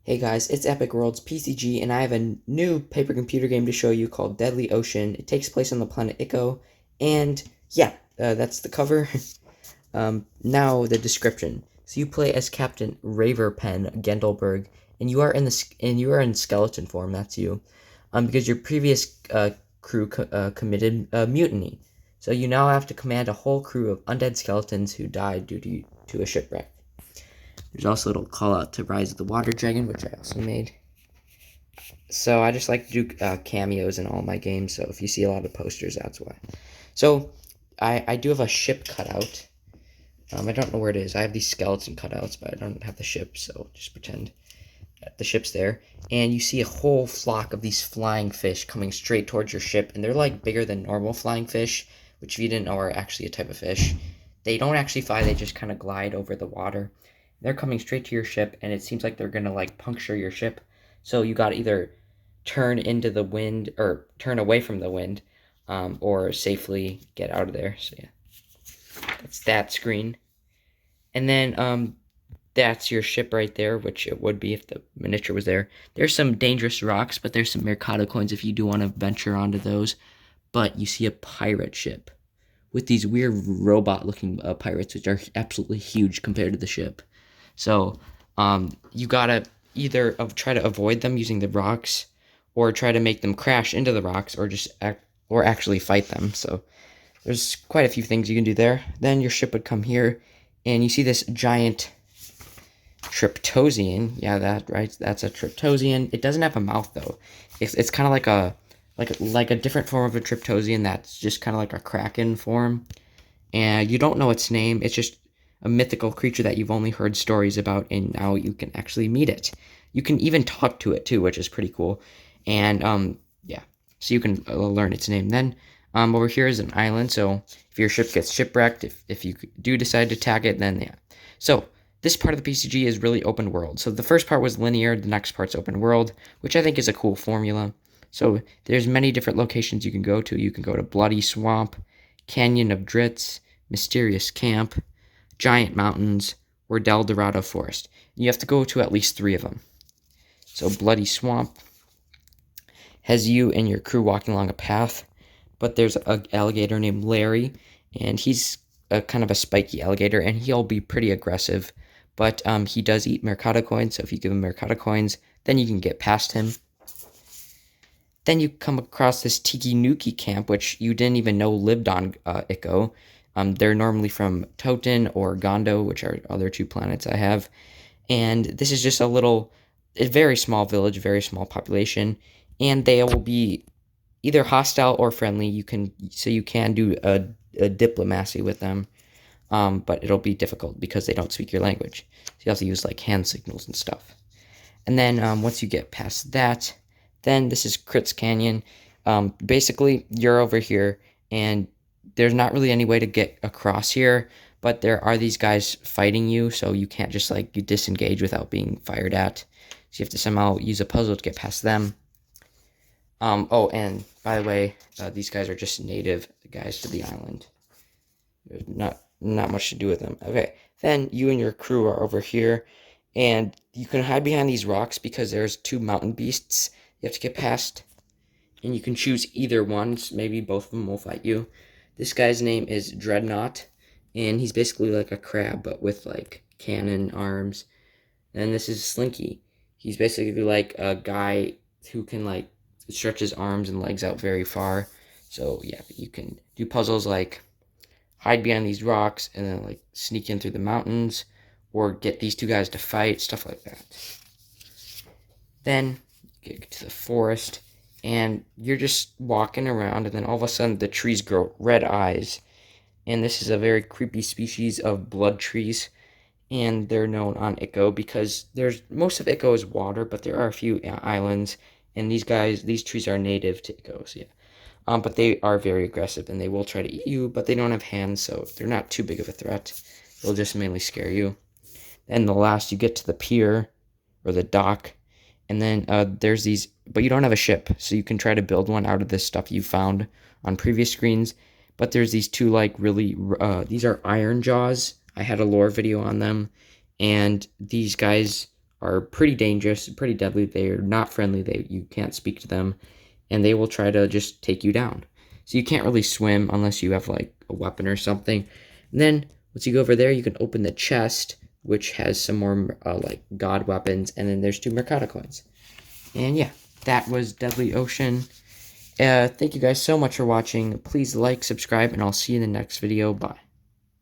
Hey guys, it's Epic Worlds PCG, and I have a new paper computer game to show you called Deadly Ocean. It takes place on the planet Ico, and yeah, that's the cover. Now the description. So you play as Captain Raverpen Gendelberg, and you are in skeleton form. That's you, because your previous crew committed mutiny. So you now have to command a whole crew of undead skeletons who died due to a shipwreck. There's also a little call out to Rise of the Water Dragon, which I also made. So I just like to do cameos in all my games, so if you see a lot of posters, that's why. So I do have a ship cutout. I don't know where it is. I have these skeleton cutouts, but I don't have the ship, so just pretend that the ship's there. And you see a whole flock of these flying fish coming straight towards your ship, and they're like bigger than normal flying fish, which if you didn't know are actually a type of fish. They don't actually fly, they just kind of glide over the water. They're coming straight to your ship, and it seems like they're gonna like puncture your ship. So you gotta either turn into the wind or turn away from the wind, or safely get out of there. So yeah, that's that screen. And then that's your ship right there, which it would be if the miniature was there. There's some dangerous rocks, but there's some Mercado coins if you do want to venture onto those. But you see a pirate ship with these weird robot-looking pirates, which are absolutely huge compared to the ship. So you gotta either try to avoid them using the rocks, or try to make them crash into the rocks, or or actually fight them. So there's quite a few things you can do there. Then your ship would come here, and you see this giant Triptosian. Yeah, that right. That's a Triptosian. It doesn't have a mouth though. It's kind of like a different form of a Triptosian that's just kind of like a Kraken form, and you don't know its name. It's just a mythical creature that you've only heard stories about, and now you can actually meet it. You can even talk to it too, which is pretty cool. And yeah, so you can learn its name. Then over here is an island. So if your ship gets shipwrecked, if you do decide to tag it, then yeah. So this part of the PCG is really open world. So the first part was linear, the next part's open world, which I think is a cool formula. So there's many different locations you can go to. You can go to Bloody Swamp, Canyon of Dritz, Mysterious Camp, Giant Mountains, or Del Dorado Forest. You have to go to at least 3 of them. So Bloody Swamp has you and your crew walking along a path, but there's an alligator named Larry, and he's a kind of a spiky alligator, and he'll be pretty aggressive, but he does eat Mercado coins, so if you give him Mercado coins, then you can get past him. Then you come across this Tiki Nuki camp, which you didn't even know lived on Ico. They're normally from Toten or Gondo, which are other 2 planets I have. And this is just a very small village, very small population, and they will be either hostile or friendly. You can do a diplomacy with them, but it'll be difficult because they don't speak your language. So you have to use like hand signals and stuff. And then once you get past that, then this is Crit's Canyon. Basically, you're over here, and there's not really any way to get across here, but there are these guys fighting you, so you can't just like you disengage without being fired at. So you have to somehow use a puzzle to get past them. Oh, and by the way, these guys are just native guys to the island. There's not much to do with them. Okay, then you and your crew are over here, and you can hide behind these rocks because there's 2 mountain beasts you have to get past, and you can choose either one. Maybe both of them will fight you. This guy's name is Dreadnought, and he's basically like a crab, but with like cannon arms. And this is Slinky. He's basically like a guy who can like stretch his arms and legs out very far. So yeah, you can do puzzles like hide behind these rocks and then like sneak in through the mountains, or get these 2 guys to fight, stuff like that. Then you get to the forest, and you're just walking around, and then all of a sudden the trees grow red eyes. And this is a very creepy species of blood trees, and they're known on Ico because most of Ico is water, but there are a few islands, and these trees are native to Ico, so yeah. But they are very aggressive, and they will try to eat you, but they don't have hands, so they're not too big of a threat. They'll just mainly scare you. And the last, you get to the pier, or the dock, and then there's these, but you don't have a ship, so you can try to build one out of this stuff you found on previous screens. But there's these 2 like really, these are iron jaws. I had a lore video on them, and these guys are pretty dangerous, pretty deadly. They're not friendly. You can't speak to them, and they will try to just take you down. So you can't really swim unless you have like a weapon or something. And then once you go over there, you can open the chest, which has some more like god weapons, and then there's 2 Mercado coins. And yeah, that was Deadly Ocean. Thank you guys so much for watching. Please like, subscribe, and I'll see you in the next video. Bye.